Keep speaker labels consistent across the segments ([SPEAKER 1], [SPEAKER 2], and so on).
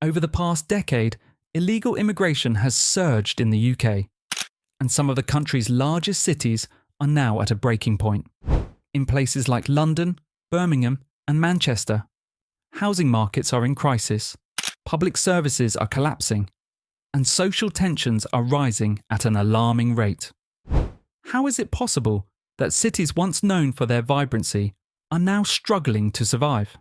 [SPEAKER 1] Over the past decade, illegal immigration has surged in the UK, and some of the country's largest cities are now at a breaking point. In places like London, Birmingham, and Manchester, housing markets are in crisis, public services are collapsing, and social tensions are rising at an alarming rate. How is it possible that cities once known for their vibrancy are now struggling to survive?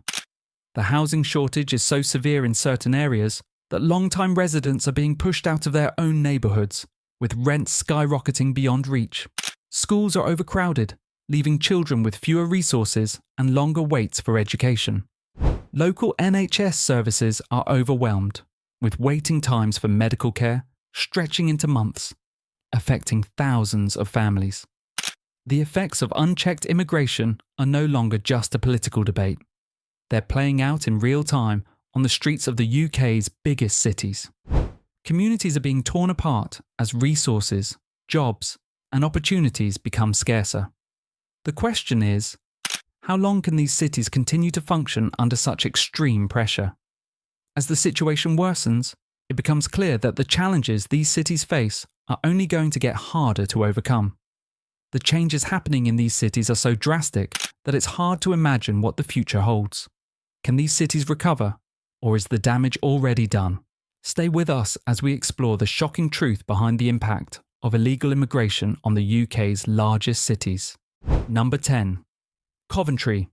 [SPEAKER 1] The housing shortage is so severe in certain areas that long-time residents are being pushed out of their own neighbourhoods, with rents skyrocketing beyond reach. Schools are overcrowded, leaving children with fewer resources and longer waits for education. Local NHS services are overwhelmed, with waiting times for medical care stretching into months, affecting thousands of families. The effects of unchecked immigration are no longer just a political debate. They're playing out in real time on the streets of the UK's biggest cities. Communities are being torn apart as resources, jobs, and opportunities become scarcer. The question is, how long can these cities continue to function under such extreme pressure? As the situation worsens, it becomes clear that the challenges these cities face are only going to get harder to overcome. The changes happening in these cities are so drastic that it's hard to imagine what the future holds. Can these cities recover, or is the damage already done? Stay with us as we explore the shocking truth behind the impact of illegal immigration on the UK's largest cities. Number 10. Coventry.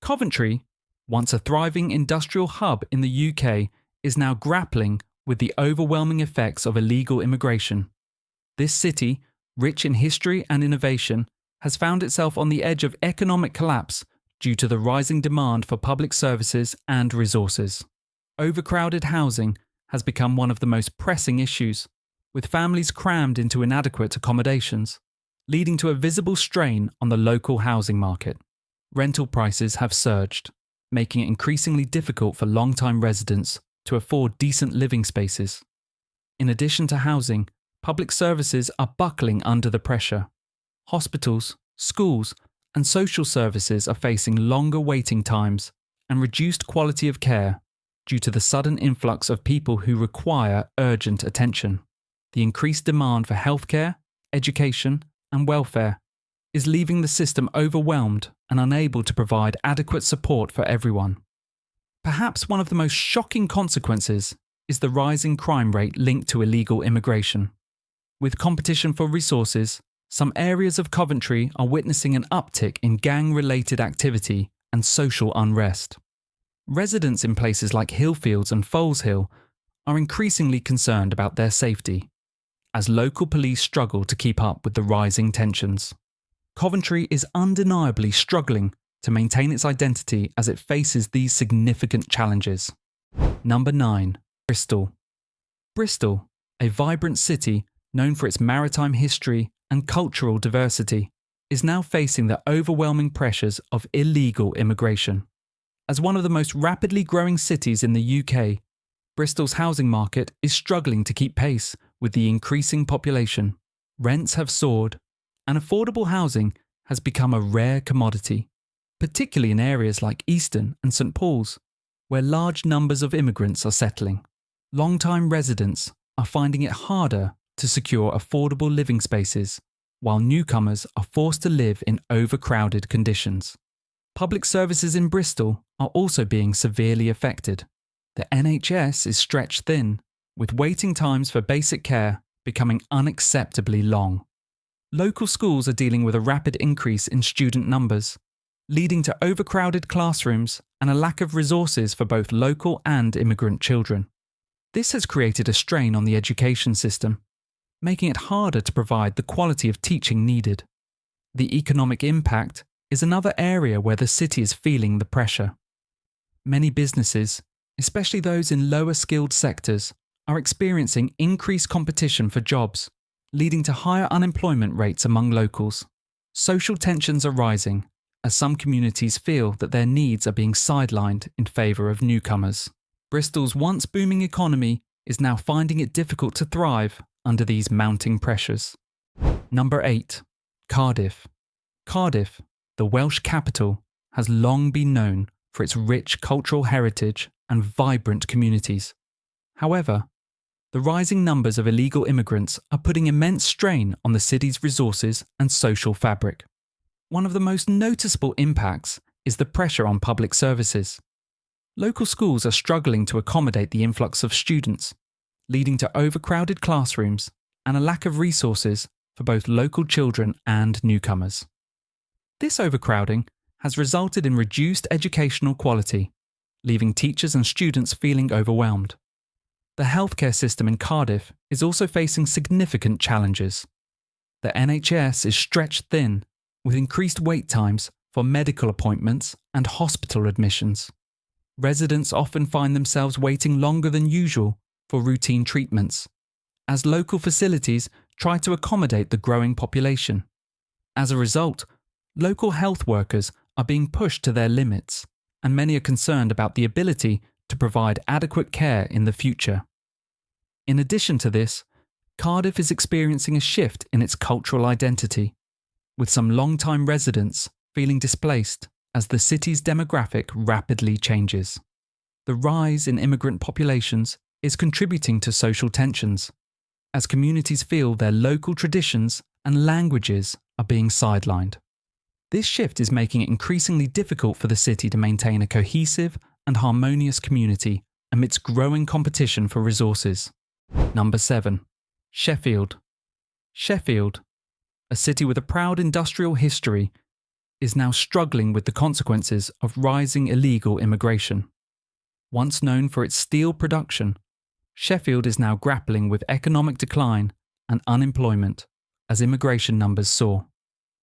[SPEAKER 1] Coventry, once a thriving industrial hub in the UK, is now grappling with the overwhelming effects of illegal immigration. This city, rich in history and innovation, has found itself on the edge of economic collapse due to the rising demand for public services and resources. Overcrowded housing has become one of the most pressing issues, with families crammed into inadequate accommodations, leading to a visible strain on the local housing market. Rental prices have surged, making it increasingly difficult for long-time residents to afford decent living spaces. In addition to housing, public services are buckling under the pressure. Hospitals, schools, and social services are facing longer waiting times and reduced quality of care due to the sudden influx of people who require urgent attention. The increased demand for healthcare, education, and welfare is leaving the system overwhelmed and unable to provide adequate support for everyone. Perhaps one of the most shocking consequences is the rising crime rate linked to illegal immigration. With competition for resources, some areas of Coventry are witnessing an uptick in gang-related activity and social unrest. Residents in places like Hillfields and Foleshill are increasingly concerned about their safety, as local police struggle to keep up with the rising tensions. Coventry is undeniably struggling to maintain its identity as it faces these significant challenges. Number 9. Bristol. Bristol, a vibrant city known for its maritime history and cultural diversity, is now facing the overwhelming pressures of illegal immigration. As one of the most rapidly growing cities in the UK, Bristol's housing market is struggling to keep pace with the increasing population. Rents have soared, and affordable housing has become a rare commodity, particularly in areas like Easton and St Paul's, where large numbers of immigrants are settling. Long-time residents are finding it harder to secure affordable living spaces, while newcomers are forced to live in overcrowded conditions. Public services in Bristol are also being severely affected. The NHS is stretched thin, with waiting times for basic care becoming unacceptably long. Local schools are dealing with a rapid increase in student numbers, leading to overcrowded classrooms and a lack of resources for both local and immigrant children. This has created a strain on the education system, making it harder to provide the quality of teaching needed. The economic impact is another area where the city is feeling the pressure. Many businesses, especially those in lower skilled sectors, are experiencing increased competition for jobs, leading to higher unemployment rates among locals. Social tensions are rising, as some communities feel that their needs are being sidelined in favour of newcomers. Bristol's once booming economy is now finding it difficult to thrive under these mounting pressures. Number 8. Cardiff. Cardiff, the Welsh capital, has long been known for its rich cultural heritage and vibrant communities. However, the rising numbers of illegal immigrants are putting immense strain on the city's resources and social fabric. One of the most noticeable impacts is the pressure on public services. Local schools are struggling to accommodate the influx of students, leading to overcrowded classrooms and a lack of resources for both local children and newcomers. This overcrowding has resulted in reduced educational quality, leaving teachers and students feeling overwhelmed. The healthcare system in Cardiff is also facing significant challenges. The NHS is stretched thin, with increased wait times for medical appointments and hospital admissions. Residents often find themselves waiting longer than usual for routine treatments, as local facilities try to accommodate the growing population. As a result, local health workers are being pushed to their limits, and many are concerned about the ability to provide adequate care in the future. In addition to this, Cardiff is experiencing a shift in its cultural identity, with some long-time residents feeling displaced as the city's demographic rapidly changes. The rise in immigrant populations is contributing to social tensions, as communities feel their local traditions and languages are being sidelined. This shift is making it increasingly difficult for the city to maintain a cohesive and harmonious community amidst growing competition for resources. Number 7. Sheffield. Sheffield, a city with a proud industrial history, is now struggling with the consequences of rising illegal immigration. Once known for its steel production, Sheffield is now grappling with economic decline and unemployment as immigration numbers soar.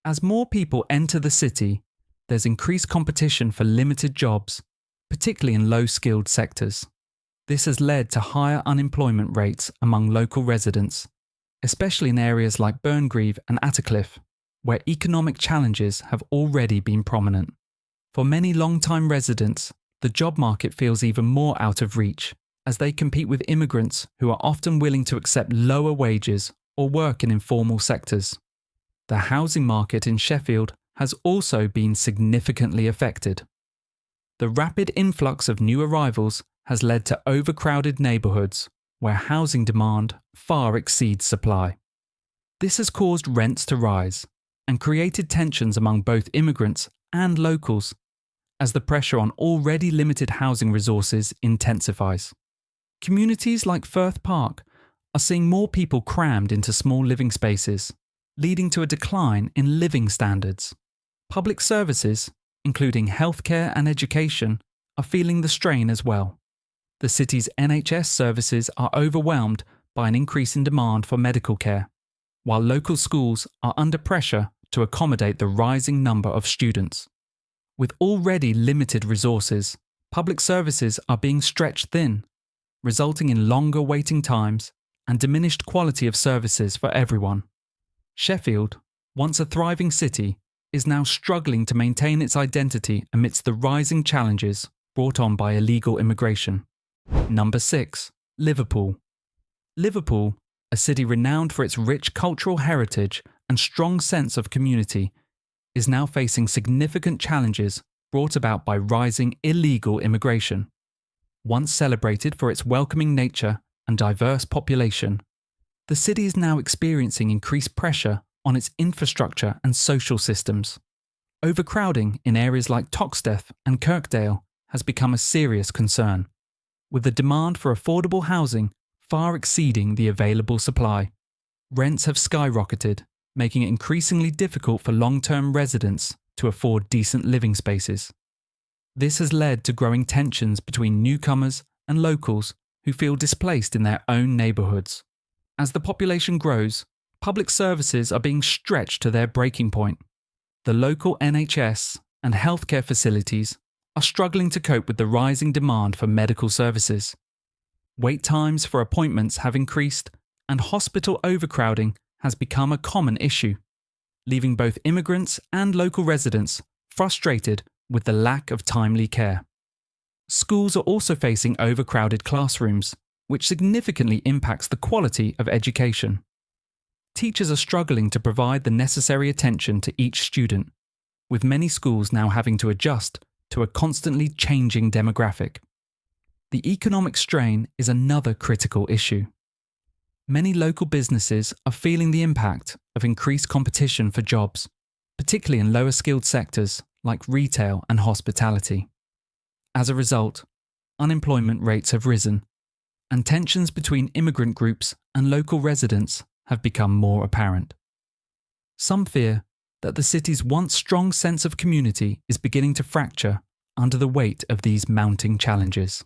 [SPEAKER 1] As more people enter the city, there's increased competition for limited jobs, particularly in low-skilled sectors. This has led to higher unemployment rates among local residents, especially in areas like Birmingham and Attercliffe, where economic challenges have already been prominent. For many long-time residents, the job market feels even more out of reach, as they compete with immigrants who are often willing to accept lower wages or work in informal sectors. The housing market in Sheffield has also been significantly affected. The rapid influx of new arrivals has led to overcrowded neighbourhoods where housing demand far exceeds supply. This has caused rents to rise and created tensions among both immigrants and locals, as the pressure on already limited housing resources intensifies. Communities like Firth Park are seeing more people crammed into small living spaces, leading to a decline in living standards. Public services, including healthcare and education, are feeling the strain as well. The city's NHS services are overwhelmed by an increase in demand for medical care, while local schools are under pressure to accommodate the rising number of students. With already limited resources, public services are being stretched thin, resulting in longer waiting times and diminished quality of services for everyone. Sheffield, once a thriving city, is now struggling to maintain its identity amidst the rising challenges brought on by illegal immigration. Number 6. Liverpool. Liverpool, a city renowned for its rich cultural heritage and strong sense of community, is now facing significant challenges brought about by rising illegal immigration. Once celebrated for its welcoming nature and diverse population, the city is now experiencing increased pressure on its infrastructure and social systems. Overcrowding in areas like Toxteth and Kirkdale has become a serious concern, with the demand for affordable housing far exceeding the available supply. Rents have skyrocketed, making it increasingly difficult for long-term residents to afford decent living spaces. This has led to growing tensions between newcomers and locals who feel displaced in their own neighbourhoods. As the population grows, public services are being stretched to their breaking point. The local NHS and healthcare facilities are struggling to cope with the rising demand for medical services. Wait times for appointments have increased, and hospital overcrowding has become a common issue, leaving both immigrants and local residents frustrated with the lack of timely care. Schools are also facing overcrowded classrooms, which significantly impacts the quality of education. Teachers are struggling to provide the necessary attention to each student, with many schools now having to adjust to a constantly changing demographic. The economic strain is another critical issue. Many local businesses are feeling the impact of increased competition for jobs, particularly in lower skilled sectors like retail and hospitality. As a result, unemployment rates have risen, and tensions between immigrant groups and local residents have become more apparent. Some fear that the city's once strong sense of community is beginning to fracture under the weight of these mounting challenges.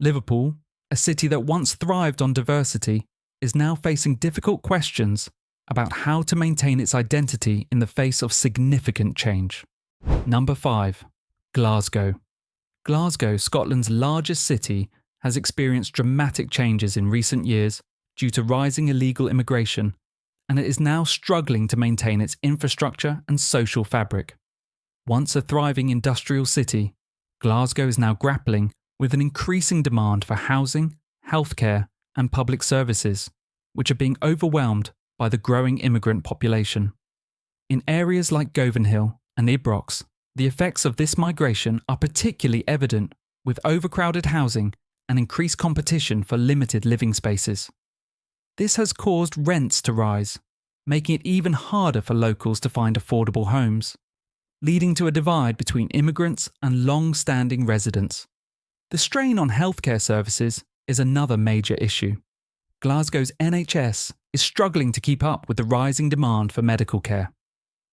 [SPEAKER 1] Liverpool, a city that once thrived on diversity, is now facing difficult questions about how to maintain its identity in the face of significant change. Number 5. Glasgow. Glasgow, Scotland's largest city, has experienced dramatic changes in recent years due to rising illegal immigration, and it is now struggling to maintain its infrastructure and social fabric. Once a thriving industrial city, Glasgow is now grappling with an increasing demand for housing, healthcare, and public services, which are being overwhelmed by the growing immigrant population. In areas like Govanhill and Ibrox, the effects of this migration are particularly evident, with overcrowded housing and increased competition for limited living spaces. This has caused rents to rise, making it even harder for locals to find affordable homes, leading to a divide between immigrants and long-standing residents. The strain on healthcare services is another major issue. Glasgow's NHS is struggling to keep up with the rising demand for medical care.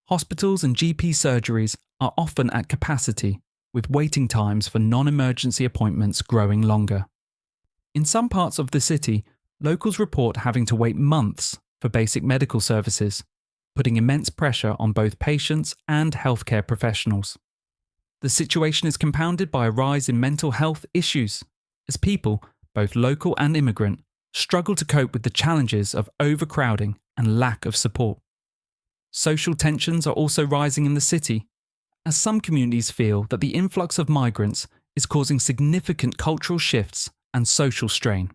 [SPEAKER 1] Hospitals and GP surgeries are often at capacity, with waiting times for non-emergency appointments growing longer. In some parts of the city, locals report having to wait months for basic medical services, putting immense pressure on both patients and healthcare professionals. The situation is compounded by a rise in mental health issues, as people, both local and immigrant, struggle to cope with the challenges of overcrowding and lack of support. Social tensions are also rising in the city, as some communities feel that the influx of migrants is causing significant cultural shifts and social strain.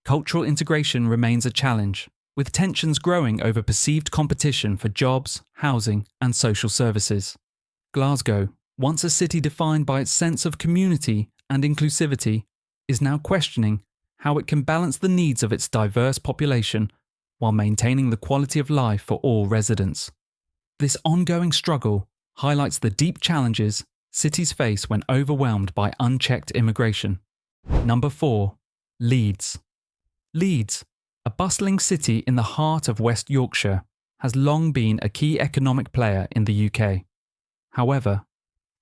[SPEAKER 1] Cultural integration remains a challenge, with tensions growing over perceived competition for jobs, housing, and social services. Glasgow, once a city defined by its sense of community and inclusivity, is now questioning how it can balance the needs of its diverse population while maintaining the quality of life for all residents. This ongoing struggle highlights the deep challenges cities face when overwhelmed by unchecked immigration. Number 4. Leeds. Leeds, a bustling city in the heart of West Yorkshire, has long been a key economic player in the UK. However,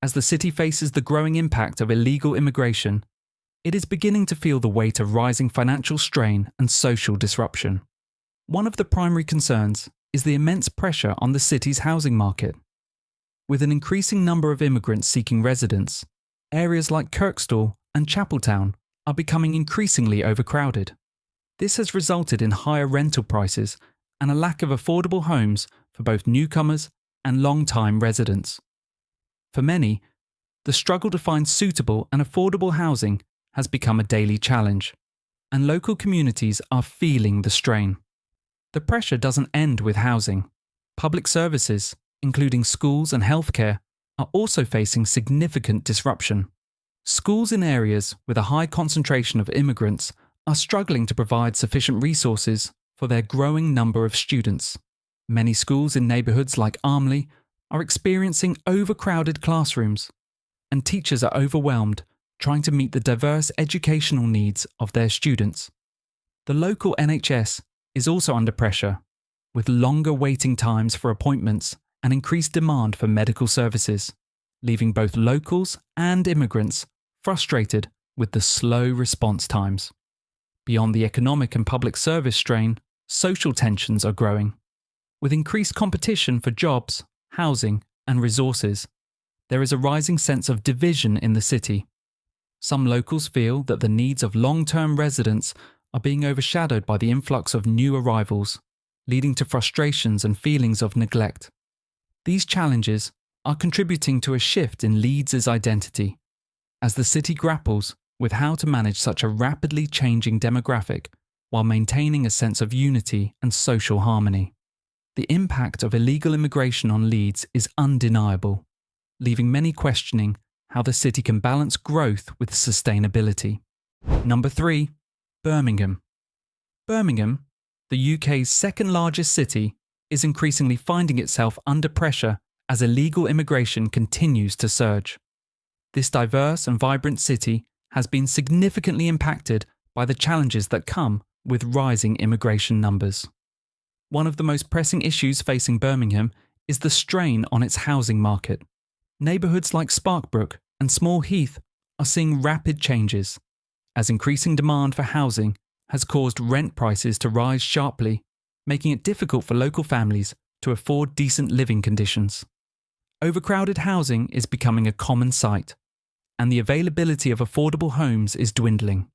[SPEAKER 1] as the city faces the growing impact of illegal immigration, it is beginning to feel the weight of rising financial strain and social disruption. One of the primary concerns is the immense pressure on the city's housing market. With an increasing number of immigrants seeking residence, areas like Kirkstall and Chapeltown are becoming increasingly overcrowded. This has resulted in higher rental prices and a lack of affordable homes for both newcomers and long-time residents. For many, the struggle to find suitable and affordable housing has become a daily challenge, and local communities are feeling the strain. The pressure doesn't end with housing. Public services, including schools and healthcare, are also facing significant disruption. Schools in areas with a high concentration of immigrants are struggling to provide sufficient resources for their growing number of students. Many schools in neighbourhoods like Armley are experiencing overcrowded classrooms, and teachers are overwhelmed trying to meet the diverse educational needs of their students. The local NHS is also under pressure, with longer waiting times for appointments and increased demand for medical services, leaving both locals and immigrants frustrated with the slow response times. Beyond the economic and public service strain, social tensions are growing. With increased competition for jobs, housing, and resources, there is a rising sense of division in the city. Some locals feel that the needs of long-term residents are being overshadowed by the influx of new arrivals, leading to frustrations and feelings of neglect. These challenges are contributing to a shift in Leeds' identity, as the city grapples with how to manage such a rapidly changing demographic while maintaining a sense of unity and social harmony. The impact of illegal immigration on Leeds is undeniable, leaving many questioning how the city can balance growth with sustainability. Number 3. Birmingham. Birmingham, the UK's second largest city, is increasingly finding itself under pressure as illegal immigration continues to surge. This diverse and vibrant city has been significantly impacted by the challenges that come with rising immigration numbers. One of the most pressing issues facing Birmingham is the strain on its housing market. Neighbourhoods like Sparkbrook and Small Heath are seeing rapid changes, as increasing demand for housing has caused rent prices to rise sharply, making it difficult for local families to afford decent living conditions. Overcrowded housing is becoming a common sight, and the availability of affordable homes is dwindling.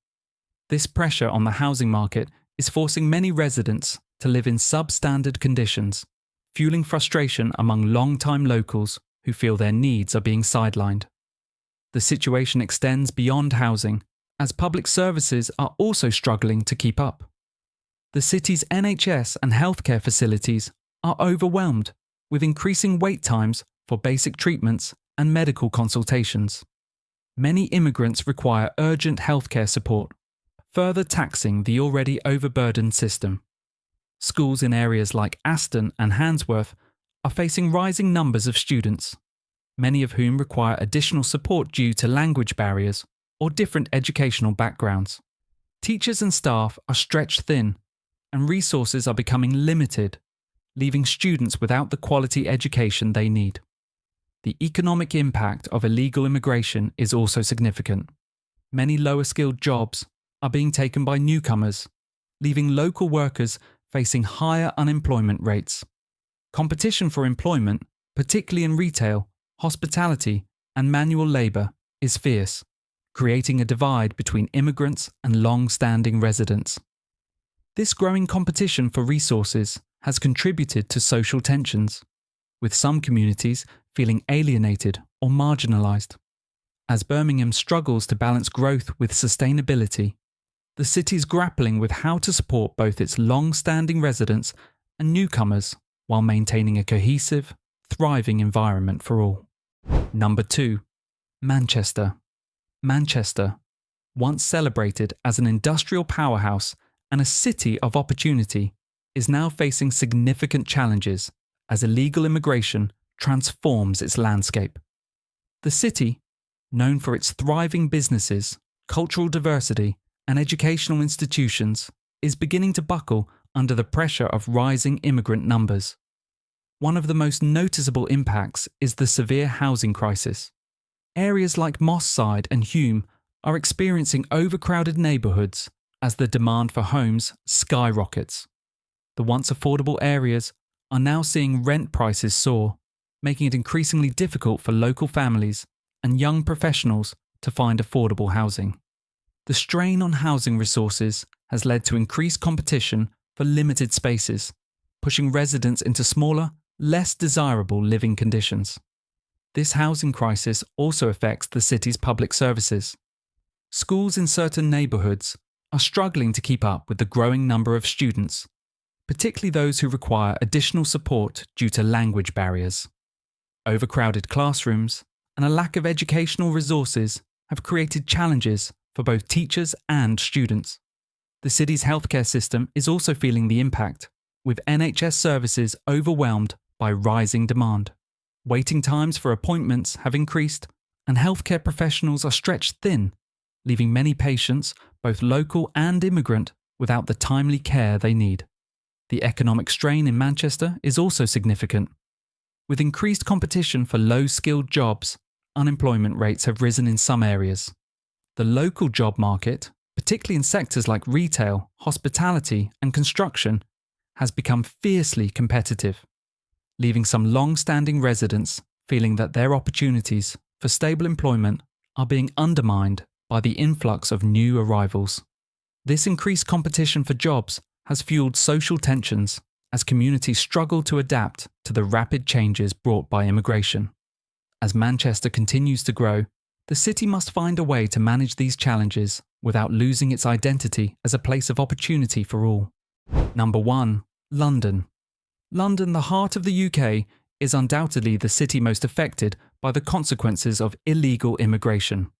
[SPEAKER 1] This pressure on the housing market is forcing many residents to live in substandard conditions, fueling frustration among long-time locals who feel their needs are being sidelined. The situation extends beyond housing, as public services are also struggling to keep up. The city's NHS and healthcare facilities are overwhelmed, with increasing wait times for basic treatments and medical consultations. Many immigrants require urgent healthcare support, further taxing the already overburdened system. Schools in areas like Aston and Handsworth are facing rising numbers of students, many of whom require additional support due to language barriers or different educational backgrounds. Teachers and staff are stretched thin, and resources are becoming limited, leaving students without the quality education they need. The economic impact of illegal immigration is also significant. Many lower-skilled jobs are being taken by newcomers, leaving local workers facing higher unemployment rates. Competition for employment, particularly in retail, hospitality, and manual labour, is fierce, creating a divide between immigrants and long-standing residents. This growing competition for resources has contributed to social tensions, with some communities feeling alienated or marginalised. As Birmingham struggles to balance growth with sustainability, the city is grappling with how to support both its long-standing residents and newcomers while maintaining a cohesive, thriving environment for all. Number 2. Manchester. Manchester, once celebrated as an industrial powerhouse and a city of opportunity, is now facing significant challenges as illegal immigration transforms its landscape. The city, known for its thriving businesses, cultural diversity, and educational institutions, is beginning to buckle under the pressure of rising immigrant numbers. One of the most noticeable impacts is the severe housing crisis. Areas like Moss Side and Hume are experiencing overcrowded neighbourhoods as the demand for homes skyrockets. The once affordable areas are now seeing rent prices soar, making it increasingly difficult for local families and young professionals to find affordable housing. The strain on housing resources has led to increased competition for limited spaces, pushing residents into smaller, less desirable living conditions. This housing crisis also affects the city's public services. Schools in certain neighbourhoods are struggling to keep up with the growing number of students, particularly those who require additional support due to language barriers. Overcrowded classrooms and a lack of educational resources have created challenges for both teachers and students. The city's healthcare system is also feeling the impact, with NHS services overwhelmed by rising demand. Waiting times for appointments have increased, and healthcare professionals are stretched thin, leaving many patients, both local and immigrant, without the timely care they need. The economic strain in Manchester is also significant. With increased competition for low-skilled jobs, unemployment rates have risen in some areas. The local job market, particularly in sectors like retail, hospitality, and construction, has become fiercely competitive, leaving some long-standing residents feeling that their opportunities for stable employment are being undermined by the influx of new arrivals. This increased competition for jobs has fueled social tensions as communities struggle to adapt to the rapid changes brought by immigration. As Manchester continues to grow, the city must find a way to manage these challenges without losing its identity as a place of opportunity for all. Number 1. London. London, the heart of the UK, is undoubtedly the city most affected by the consequences of illegal immigration.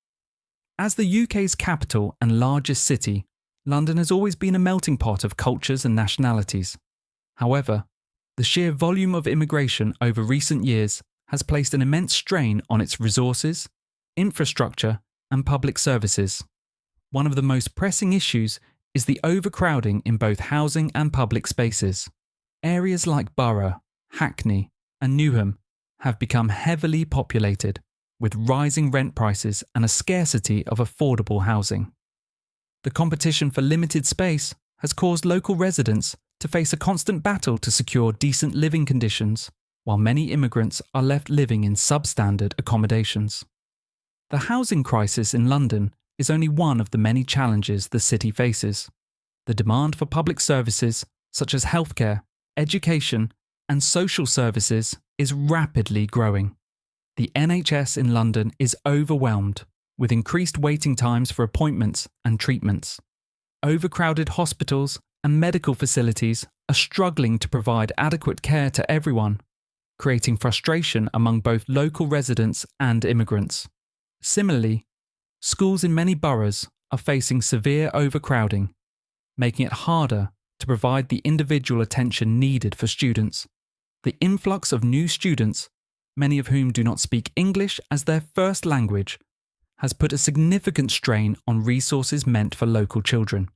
[SPEAKER 1] As the UK's capital and largest city, London has always been a melting pot of cultures and nationalities. However, the sheer volume of immigration over recent years has placed an immense strain on its resources, infrastructure, and public services. One of the most pressing issues is the overcrowding in both housing and public spaces. Areas like Borough, Hackney, and Newham have become heavily populated, with rising rent prices and a scarcity of affordable housing. The competition for limited space has caused local residents to face a constant battle to secure decent living conditions, while many immigrants are left living in substandard accommodations. The housing crisis in London is only one of the many challenges the city faces. The demand for public services, such as healthcare, education, and social services, is rapidly growing. The NHS in London is overwhelmed, with increased waiting times for appointments and treatments. Overcrowded hospitals and medical facilities are struggling to provide adequate care to everyone, creating frustration among both local residents and immigrants. Similarly, schools in many boroughs are facing severe overcrowding, making it harder to provide the individual attention needed for students. The influx of new students, many of whom do not speak English as their first language, has put a significant strain on resources meant for local children.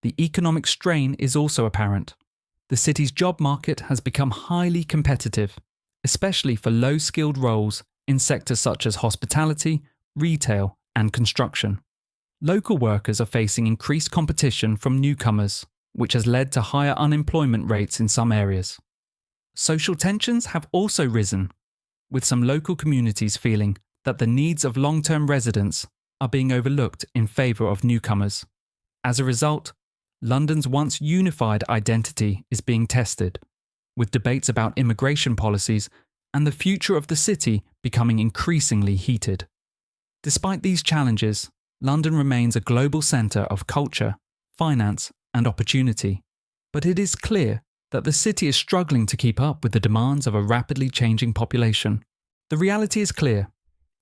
[SPEAKER 1] The economic strain is also apparent. The city's job market has become highly competitive, especially for low-skilled roles in sectors such as hospitality, retail, and construction. Local workers are facing increased competition from newcomers, which has led to higher unemployment rates in some areas. Social tensions have also risen, with some local communities feeling that the needs of long-term residents are being overlooked in favour of newcomers. As a result, London's once unified identity is being tested, with debates about immigration policies and the future of the city becoming increasingly heated. Despite these challenges, London remains a global centre of culture, finance, and opportunity. But it is clear that the city is struggling to keep up with the demands of a rapidly changing population. The reality is clear.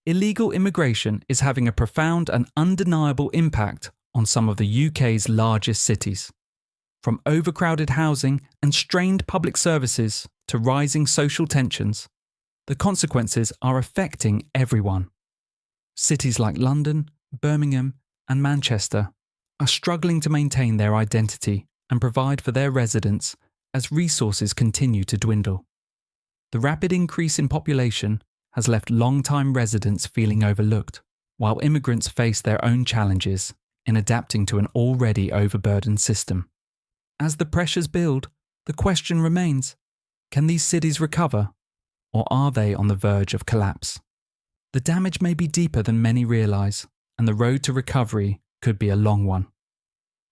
[SPEAKER 1] Illegal immigration is having a profound and undeniable impact on some of the UK's largest cities. From overcrowded housing and strained public services to rising social tensions, the consequences are affecting everyone. Cities like London, Birmingham, and Manchester are struggling to maintain their identity and provide for their residents as resources continue to dwindle. The rapid increase in population has left long-time residents feeling overlooked, while immigrants face their own challenges in adapting to an already overburdened system. As the pressures build, the question remains, can these cities recover, or are they on the verge of collapse? The damage may be deeper than many realise, and the road to recovery could be a long one.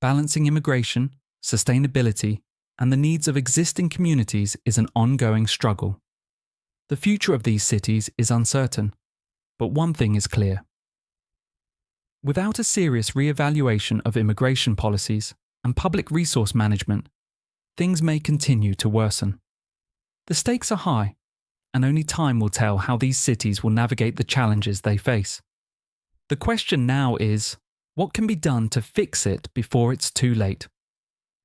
[SPEAKER 1] Balancing immigration, sustainability, and the needs of existing communities is an ongoing struggle. The future of these cities is uncertain, but one thing is clear. Without a serious re-evaluation of immigration policies and public resource management, things may continue to worsen. The stakes are high, and only time will tell how these cities will navigate the challenges they face. The question now is, what can be done to fix it before it's too late?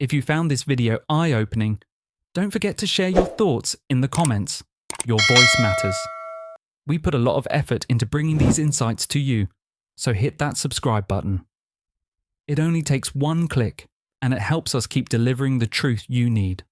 [SPEAKER 1] If you found this video eye-opening, don't forget to share your thoughts in the comments. Your voice matters. We put a lot of effort into bringing these insights to you, so hit that subscribe button. It only takes one click, and it helps us keep delivering the truth you need.